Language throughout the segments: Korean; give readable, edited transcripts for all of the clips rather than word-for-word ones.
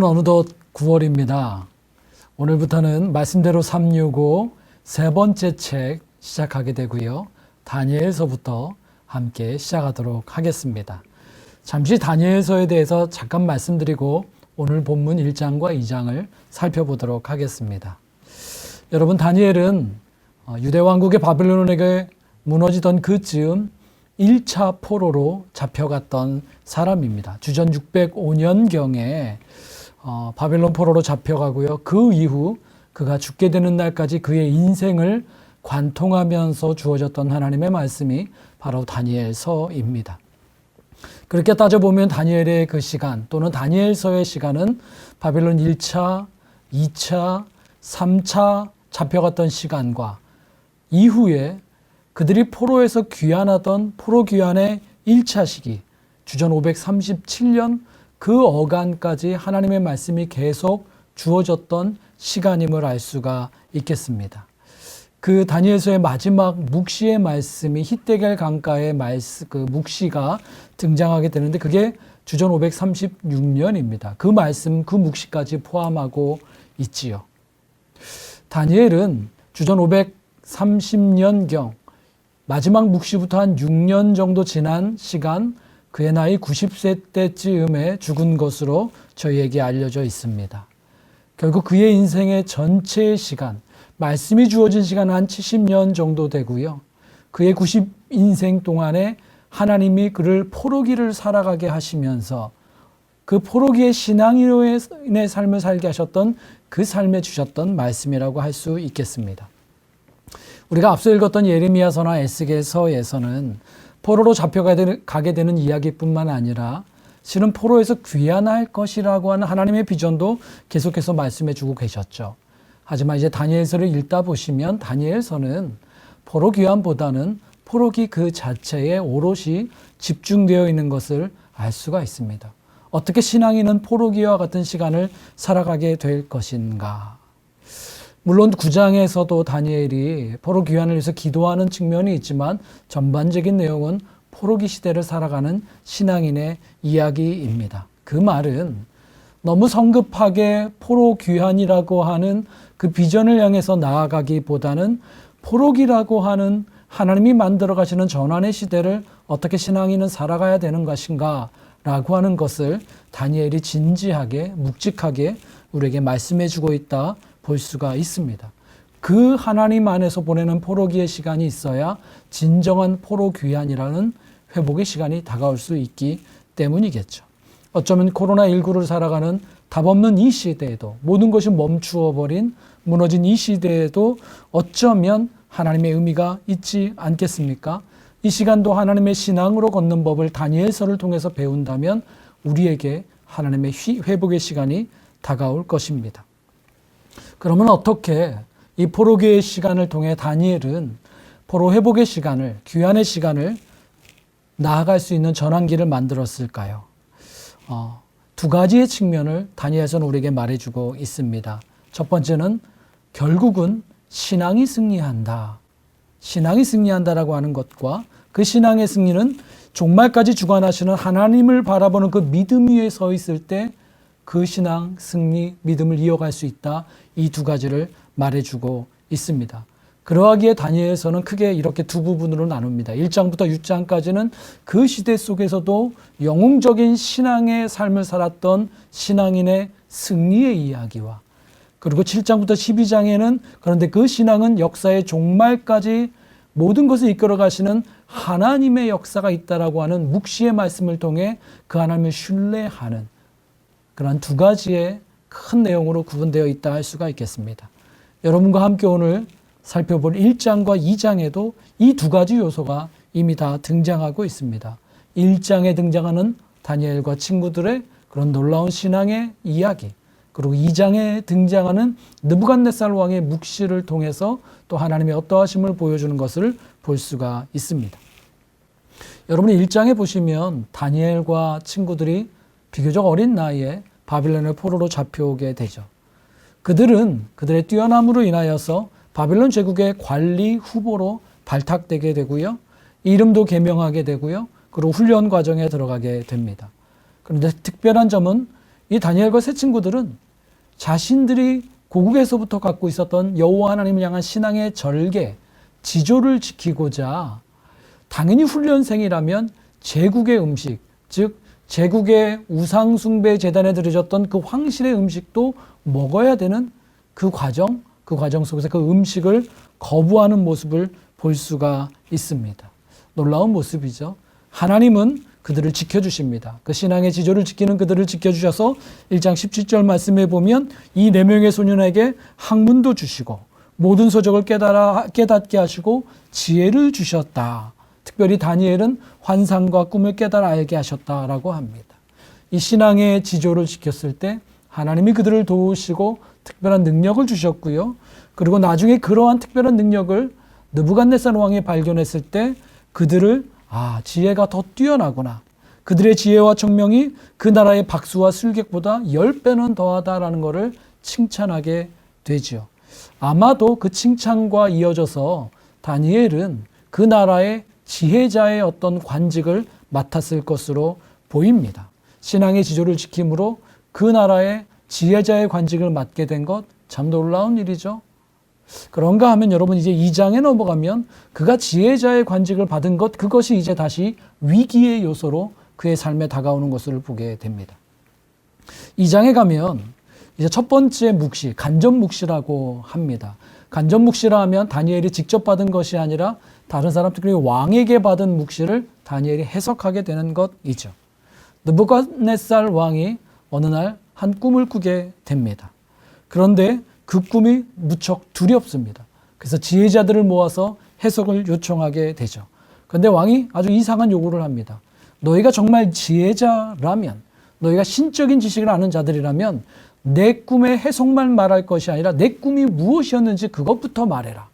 어느덧 9월입니다. 오늘부터는 말씀대로 365 세 번째 책 시작하게 되고요. 다니엘서부터 함께 시작하도록 하겠습니다. 잠시 다니엘서에 대해서 잠깐 말씀드리고 오늘 본문 1장과 2장을 살펴보도록 하겠습니다. 여러분, 다니엘은 유대 왕국의 바빌론에게 무너지던 그 즈음 1차 포로로 잡혀갔던 사람입니다. 주전 605년경에 바벨론 포로로 잡혀가고요. 그 이후 그가 죽게 되는 날까지 그의 인생을 관통하면서 주어졌던 하나님의 말씀이 바로 다니엘서입니다. 그렇게 따져보면 다니엘의 그 시간 또는 다니엘서의 시간은 바벨론 1차, 2차, 3차 잡혀갔던 시간과 이후에 그들이 포로에서 귀환하던 포로 귀환의 1차 시기, 주전 537년 그 어간까지 하나님의 말씀이 계속 주어졌던 시간임을 알 수가 있겠습니다. 그 다니엘서의 마지막 묵시의 말씀이 히데겔 강가의 그 묵시가 등장하게 되는데 그게 주전 536년입니다. 그 말씀, 그 묵시까지 포함하고 있지요. 다니엘은 주전 530년경 마지막 묵시부터 한 6년 정도 지난 시간, 그의 나이 90세 때쯤에 죽은 것으로 저희에게 알려져 있습니다. 결국 그의 인생의 전체의 시간, 말씀이 주어진 시간은 한 70년 정도 되고요. 그의 90인생 동안에 하나님이 그를 포로기를 살아가게 하시면서 그 포로기의 신앙인의 삶을 살게 하셨던 그 삶에 주셨던 말씀이라고 할 수 있겠습니다. 우리가 앞서 읽었던 예레미야서나 에스겔서에서는 포로로 잡혀가게 되는 이야기뿐만 아니라 실은 포로에서 귀환할 것이라고 하는 하나님의 비전도 계속해서 말씀해 주고 계셨죠. 하지만 이제 다니엘서를 읽다 보시면 다니엘서는 포로 귀환보다는 포로기 그 자체에 오롯이 집중되어 있는 것을 알 수가 있습니다. 어떻게 신앙인은 포로기와 같은 시간을 살아가게 될 것인가? 물론 9장에서도 다니엘이 포로 귀환을 위해서 기도하는 측면이 있지만 전반적인 내용은 포로기 시대를 살아가는 신앙인의 이야기입니다. 그 말은 너무 성급하게 포로 귀환이라고 하는 그 비전을 향해서 나아가기보다는 포로기라고 하는 하나님이 만들어 가시는 전환의 시대를 어떻게 신앙인은 살아가야 되는 것인가 라고 하는 것을 다니엘이 진지하게 묵직하게 우리에게 말씀해 주고 있다 볼 수가 있습니다. 그 하나님 안에서 보내는 포로기의 시간이 있어야 진정한 포로 귀환이라는 회복의 시간이 다가올 수 있기 때문이겠죠. 어쩌면 코로나19를 살아가는 답 없는 이 시대에도 모든 것이 멈추어 버린 무너진 이 시대에도 어쩌면 하나님의 의미가 있지 않겠습니까? 이 시간도 하나님의 신앙으로 걷는 법을 다니엘서를 통해서 배운다면 우리에게 하나님의 회복의 시간이 다가올 것입니다. 그러면 어떻게 이 포로기의 시간을 통해 다니엘은 포로 회복의 시간을, 귀환의 시간을 나아갈 수 있는 전환기를 만들었을까요? 두 가지의 측면을 다니엘서는 우리에게 말해주고 있습니다. 첫 번째는 결국은 신앙이 승리한다. 신앙이 승리한다라고 하는 것과 그 신앙의 승리는 종말까지 주관하시는 하나님을 바라보는 그 믿음 위에 서 있을 때 그 신앙, 승리, 믿음을 이어갈 수 있다. 이 두 가지를 말해주고 있습니다. 그러하기에 다니엘서는 크게 이렇게 두 부분으로 나눕니다. 1장부터 6장까지는 그 시대 속에서도 영웅적인 신앙의 삶을 살았던 신앙인의 승리의 이야기와 그리고 7장부터 12장에는 그런데 그 신앙은 역사의 종말까지 모든 것을 이끌어 가시는 하나님의 역사가 있다라고 하는 묵시의 말씀을 통해 그 하나님을 신뢰하는 그런 두 가지의 큰 내용으로 구분되어 있다 할 수가 있겠습니다. 여러분과 함께 오늘 살펴볼 1장과 2장에도 이 두 가지 요소가 이미 다 등장하고 있습니다. 1장에 등장하는 다니엘과 친구들의 그런 놀라운 신앙의 이야기, 그리고 2장에 등장하는 느부갓네살 왕의 묵시를 통해서 또 하나님의 어떠하심을 보여주는 것을 볼 수가 있습니다. 여러분이 1장에 보시면 다니엘과 친구들이 비교적 어린 나이에 바빌론의 포로로 잡혀오게 되죠. 그들은 그들의 뛰어남으로 인하여서 바빌론 제국의 관리 후보로 발탁되게 되고요. 이름도 개명하게 되고요. 그리고 훈련 과정에 들어가게 됩니다. 그런데 특별한 점은 이 다니엘과 세 친구들은 자신들이 고국에서부터 갖고 있었던 여호와 하나님을 향한 신앙의 절개, 지조를 지키고자 당연히 훈련생이라면 제국의 음식, 즉 제국의 우상숭배 제단에 드려졌던 그 황실의 음식도 먹어야 되는 그 과정 속에서 그 음식을 거부하는 모습을 볼 수가 있습니다. 놀라운 모습이죠. 하나님은 그들을 지켜주십니다. 그 신앙의 지조를 지키는 그들을 지켜주셔서 1장 17절 말씀에 보면 이 4명의 소년에게 학문도 주시고 모든 서적을 깨닫게 하시고 지혜를 주셨다. 특별히 다니엘은 환상과 꿈을 깨달아 알게 하셨다라고 합니다. 이 신앙의 지조를 지켰을 때 하나님이 그들을 도우시고 특별한 능력을 주셨고요. 그리고 나중에 그러한 특별한 능력을 느부갓네살 왕이 발견했을 때 그들을 지혜가 더 뛰어나구나. 그들의 지혜와 청명이 그 나라의 박수와 술객보다 10배는 더하다라는 것을 칭찬하게 되지요. 아마도 그 칭찬과 이어져서 다니엘은 그 나라의 지혜자의 어떤 관직을 맡았을 것으로 보입니다. 신앙의 지조를 지킴으로 그 나라의 지혜자의 관직을 맡게 된 것 참 놀라운 일이죠. 그런가 하면 여러분 이제 2장에 넘어가면 그가 지혜자의 관직을 받은 것, 그것이 이제 다시 위기의 요소로 그의 삶에 다가오는 것을 보게 됩니다. 2장에 가면 이제 첫 번째 묵시, 간접 묵시라고 합니다. 간접 묵시라 하면 다니엘이 직접 받은 것이 아니라 다른 사람, 특히 왕에게 받은 묵시를 다니엘이 해석하게 되는 것이죠. 느부갓네살 왕이 어느 날 한 꿈을 꾸게 됩니다. 그런데 그 꿈이 무척 두렵습니다. 그래서 지혜자들을 모아서 해석을 요청하게 되죠. 그런데 왕이 아주 이상한 요구를 합니다. 너희가 정말 지혜자라면, 너희가 신적인 지식을 아는 자들이라면 내 꿈의 해석만 말할 것이 아니라 내 꿈이 무엇이었는지 그것부터 말해라.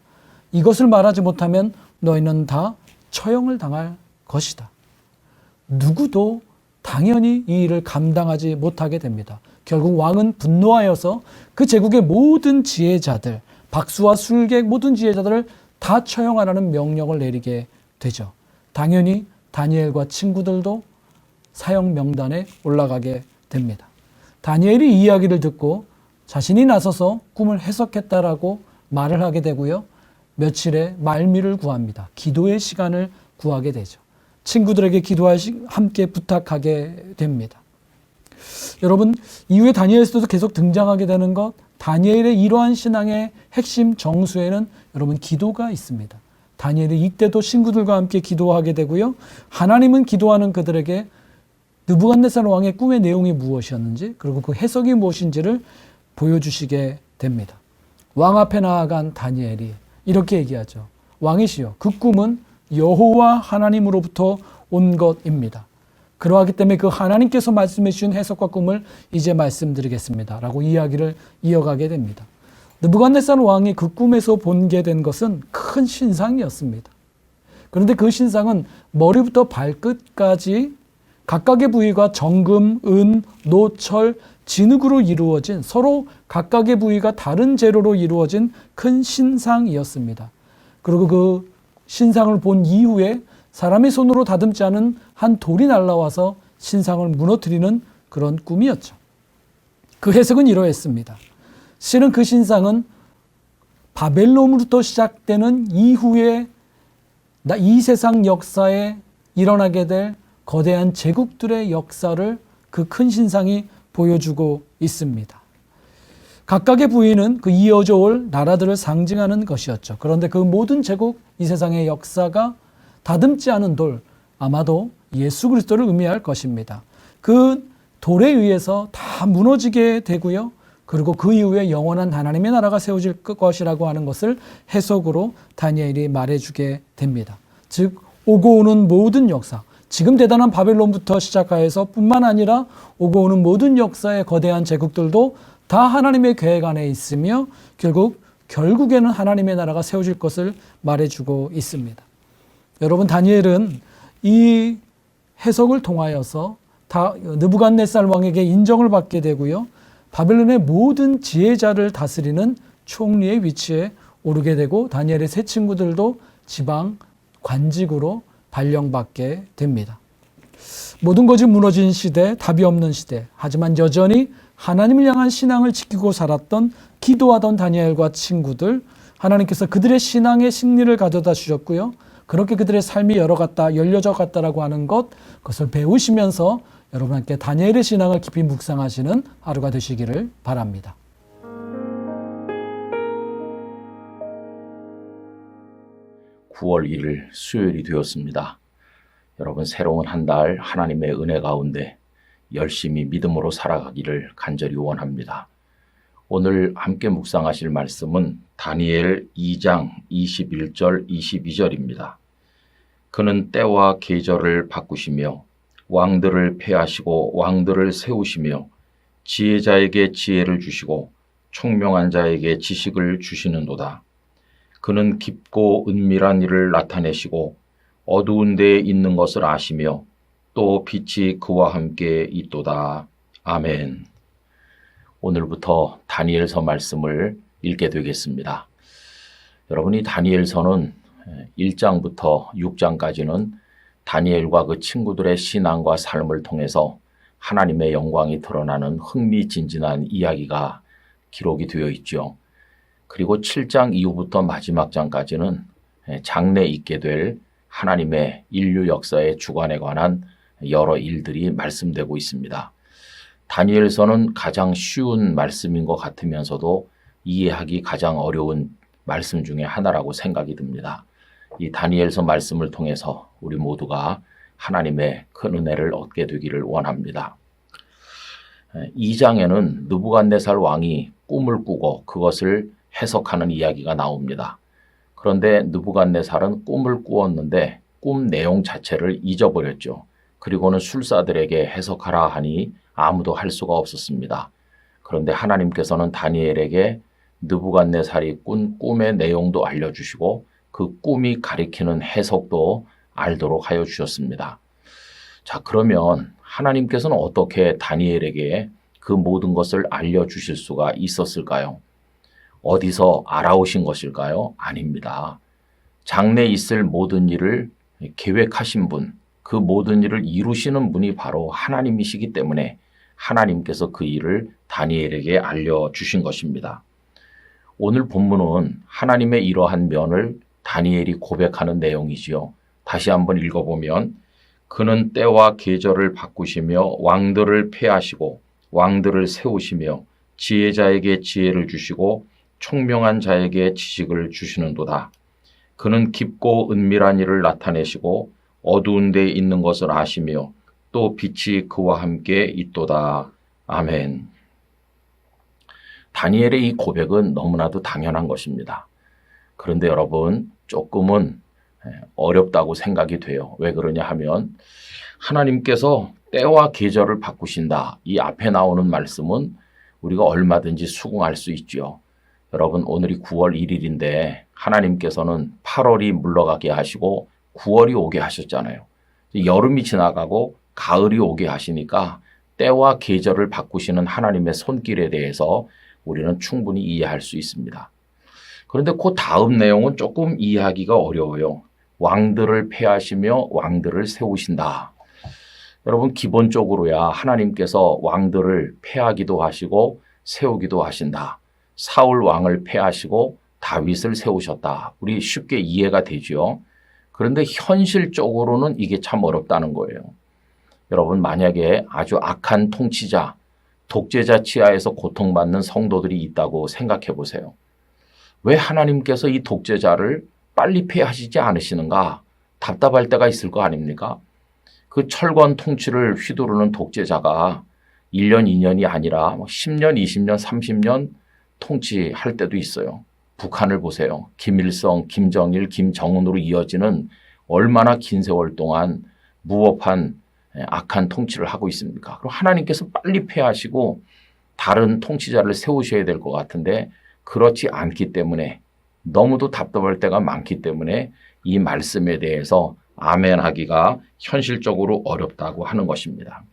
이것을 말하지 못하면 너희는 다 처형을 당할 것이다. 누구도 당연히 이 일을 감당하지 못하게 됩니다. 결국 왕은 분노하여서 그 제국의 모든 지혜자들, 박수와 술객 모든 지혜자들을 다 처형하라는 명령을 내리게 되죠. 당연히 다니엘과 친구들도 사형 명단에 올라가게 됩니다. 다니엘이 이 이야기를 듣고 자신이 나서서 꿈을 해석했다라고 말을 하게 되고요. 며칠의 말미를 구합니다. 기도의 시간을 구하게 되죠. 친구들에게 함께 부탁하게 됩니다. 여러분, 이후에 다니엘서도 계속 등장하게 되는 것, 다니엘의 이러한 신앙의 핵심 정수에는 여러분 기도가 있습니다. 다니엘이 이때도 친구들과 함께 기도하게 되고요. 하나님은 기도하는 그들에게 느부갓네살 왕의 꿈의 내용이 무엇이었는지, 그리고 그 해석이 무엇인지를 보여주시게 됩니다. 왕 앞에 나아간 다니엘이 이렇게 얘기하죠. 왕이시여, 그 꿈은 여호와 하나님으로부터 온 것입니다. 그러하기 때문에 그 하나님께서 말씀해 주신 해석과 꿈을 이제 말씀드리겠습니다. 라고 이야기를 이어가게 됩니다. 느부갓네살 왕이 그 꿈에서 본게 된 것은 큰 신상이었습니다. 그런데 그 신상은 머리부터 발끝까지 각각의 부위가 정금, 은, 노, 철, 진흙으로 이루어진, 서로 각각의 부위가 다른 재료로 이루어진 큰 신상이었습니다. 그리고 그 신상을 본 이후에 사람의 손으로 다듬지 않은 한 돌이 날아와서 신상을 무너뜨리는 그런 꿈이었죠. 그 해석은 이러했습니다. 실은 그 신상은 바벨론으로부터 시작되는 이후에 이 세상 역사에 일어나게 될 거대한 제국들의 역사를 그 큰 신상이 보여주고 있습니다. 각각의 부위는 그 이어져 올 나라들을 상징하는 것이었죠. 그런데 그 모든 제국, 이 세상의 역사가 다듬지 않은 돌, 아마도 예수 그리스도를 의미할 것입니다. 그 돌에 의해서 다 무너지게 되고요. 그리고 그 이후에 영원한 하나님의 나라가 세워질 것이라고 하는 것을 해석으로 다니엘이 말해주게 됩니다. 즉 오고 오는 모든 역사, 지금 대단한 바벨론부터 시작하여서 뿐만 아니라 오고 오는 모든 역사의 거대한 제국들도 다 하나님의 계획 안에 있으며 결국에는 하나님의 나라가 세워질 것을 말해주고 있습니다. 여러분, 다니엘은 이 해석을 통하여서 느부갓네살 왕에게 인정을 받게 되고요. 바벨론의 모든 지혜자를 다스리는 총리의 위치에 오르게 되고 다니엘의 세 친구들도 지방 관직으로 발령받게 됩니다. 모든 것이 무너진 시대, 답이 없는 시대. 하지만 여전히 하나님을 향한 신앙을 지키고 살았던 기도하던 다니엘과 친구들, 하나님께서 그들의 신앙의 승리를 가져다 주셨고요. 그렇게 그들의 삶이 열려져 갔다라고 하는 것, 그것을 배우시면서 여러분 함께 다니엘의 신앙을 깊이 묵상하시는 하루가 되시기를 바랍니다. (9월 1일) 수요일이 되었습니다. 여러분, 새로운 한 달 하나님의 은혜 가운데 열심히 믿음으로 살아가기를 간절히 원합니다. 오늘 함께 묵상하실 말씀은 다니엘 2장 21절 22절입니다. 그는 때와 계절을 바꾸시며 왕들을 폐하시고 왕들을 세우시며 지혜자에게 지혜를 주시고 총명한 자에게 지식을 주시는도다. 그는 깊고 은밀한 일을 나타내시고 어두운 데에 있는 것을 아시며 또 빛이 그와 함께 있도다. 아멘. 오늘부터 다니엘서 말씀을 읽게 되겠습니다. 여러분이 다니엘서는 1장부터 6장까지는 다니엘과 그 친구들의 신앙과 삶을 통해서 하나님의 영광이 드러나는 흥미진진한 이야기가 기록이 되어 있죠. 그리고 7장 이후부터 마지막 장까지는 장래 있게 될 하나님의 인류 역사의 주관에 관한 여러 일들이 말씀되고 있습니다. 다니엘서는 가장 쉬운 말씀인 것 같으면서도 이해하기 가장 어려운 말씀 중에 하나라고 생각이 듭니다. 이 다니엘서 말씀을 통해서 우리 모두가 하나님의 큰 은혜를 얻게 되기를 원합니다. 2장에는 느부갓네살 왕이 꿈을 꾸고 그것을 해석하는 이야기가 나옵니다. 그런데 느부갓네살은 꿈을 꾸었는데 꿈 내용 자체를 잊어버렸죠. 그리고는 술사들에게 해석하라 하니 아무도 할 수가 없었습니다. 그런데 하나님께서는 다니엘에게 느부갓네살이 꾼 꿈의 내용도 알려주시고 그 꿈이 가리키는 해석도 알도록 하여 주셨습니다. 자, 그러면 하나님께서는 어떻게 다니엘에게 그 모든 것을 알려주실 수가 있었을까요? 어디서 알아오신 것일까요? 아닙니다. 장래에 있을 모든 일을 계획하신 분, 그 모든 일을 이루시는 분이 바로 하나님이시기 때문에 하나님께서 그 일을 다니엘에게 알려주신 것입니다. 오늘 본문은 하나님의 이러한 면을 다니엘이 고백하는 내용이지요. 다시 한번 읽어보면 그는 때와 계절을 바꾸시며 왕들을 폐하시고 왕들을 세우시며 지혜자에게 지혜를 주시고 총명한 자에게 지식을 주시는도다. 그는 깊고 은밀한 일을 나타내시고 어두운 데에 있는 것을 아시며 또 빛이 그와 함께 있도다. 아멘. 다니엘의 이 고백은 너무나도 당연한 것입니다. 그런데 여러분, 조금은 어렵다고 생각이 돼요. 왜 그러냐 하면 하나님께서 때와 계절을 바꾸신다. 이 앞에 나오는 말씀은 우리가 얼마든지 수긍할 수 있죠. 여러분, 오늘이 9월 1일인데 하나님께서는 8월이 물러가게 하시고 9월이 오게 하셨잖아요. 여름이 지나가고 가을이 오게 하시니까 때와 계절을 바꾸시는 하나님의 손길에 대해서 우리는 충분히 이해할 수 있습니다. 그런데 그 다음 내용은 조금 이해하기가 어려워요. 왕들을 폐하시며 왕들을 세우신다. 여러분, 기본적으로야 하나님께서 왕들을 폐하기도 하시고 세우기도 하신다. 사울 왕을 폐하시고 다윗을 세우셨다. 우리 쉽게 이해가 되죠. 그런데 현실적으로는 이게 참 어렵다는 거예요. 여러분, 만약에 아주 악한 통치자, 독재자 치하에서 고통받는 성도들이 있다고 생각해 보세요. 왜 하나님께서 이 독재자를 빨리 폐하시지 않으시는가? 답답할 때가 있을 거 아닙니까? 그 철권 통치를 휘두르는 독재자가 1년, 2년이 아니라 10년, 20년, 30년 통치할 때도 있어요. 북한을 보세요. 김일성, 김정일, 김정은으로 이어지는 얼마나 긴 세월 동안 무법한 악한 통치를 하고 있습니까? 그럼 하나님께서 빨리 폐하시고 다른 통치자를 세우셔야 될 것 같은데 그렇지 않기 때문에 너무도 답답할 때가 많기 때문에 이 말씀에 대해서 아멘하기가 현실적으로 어렵다고 하는 것입니다.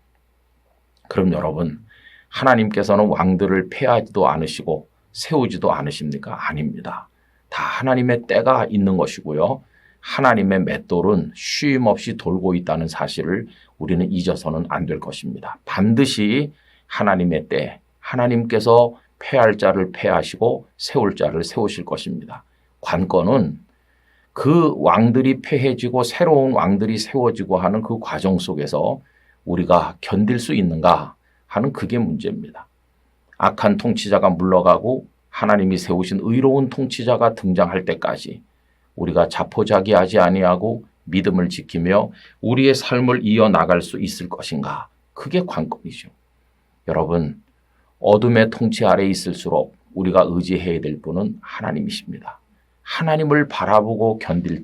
그럼 여러분, 하나님께서는 왕들을 폐하지도 않으시고 세우지도 않으십니까? 아닙니다. 다 하나님의 때가 있는 것이고요. 하나님의 맷돌은 쉼 없이 돌고 있다는 사실을 우리는 잊어서는 안 될 것입니다. 반드시 하나님의 때, 하나님께서 패할 자를 패하시고 세울 자를 세우실 것입니다. 관건은 그 왕들이 패해지고 새로운 왕들이 세워지고 하는 그 과정 속에서 우리가 견딜 수 있는가 하는 그게 문제입니다. 악한 통치자가 물러가고 하나님이 세우신 의로운 통치자가 등장할 때까지 우리가 자포자기하지 아니하고 믿음을 지키며 우리의 삶을 이어나갈 수 있을 것인가? 그게 관건이죠. 여러분, 어둠의 통치 아래 있을수록 우리가 의지해야 될 분은 하나님이십니다. 하나님을 바라보고 견딜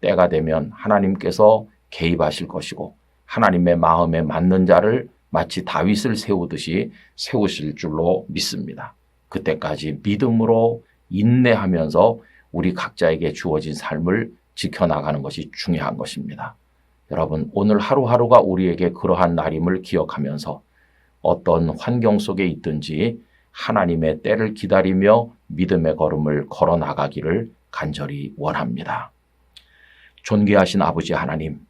때가 되면 하나님께서 개입하실 것이고 하나님의 마음에 맞는 자를 마치 다윗을 세우듯이 세우실 줄로 믿습니다. 그때까지 믿음으로 인내하면서 우리 각자에게 주어진 삶을 지켜나가는 것이 중요한 것입니다. 여러분, 오늘 하루하루가 우리에게 그러한 날임을 기억하면서 어떤 환경 속에 있든지 하나님의 때를 기다리며 믿음의 걸음을 걸어 나가기를 간절히 원합니다. 존귀하신 아버지 하나님,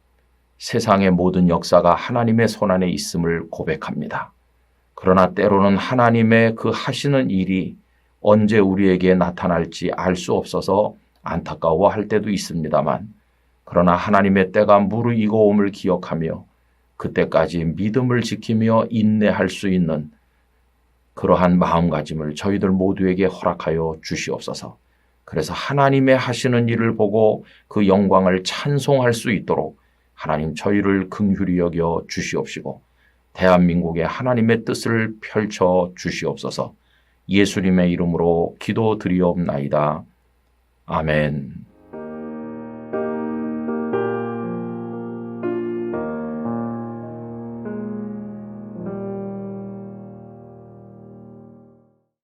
세상의 모든 역사가 하나님의 손안에 있음을 고백합니다. 그러나 때로는 하나님의 그 하시는 일이 언제 우리에게 나타날지 알 수 없어서 안타까워할 때도 있습니다만, 그러나 하나님의 때가 무르익어 옴을 기억하며 그때까지 믿음을 지키며 인내할 수 있는 그러한 마음가짐을 저희들 모두에게 허락하여 주시옵소서. 그래서 하나님의 하시는 일을 보고 그 영광을 찬송할 수 있도록 하나님 저희를 긍휼히 여겨 주시옵시고 대한민국에 하나님의 뜻을 펼쳐 주시옵소서. 예수님의 이름으로 기도드리옵나이다. 아멘.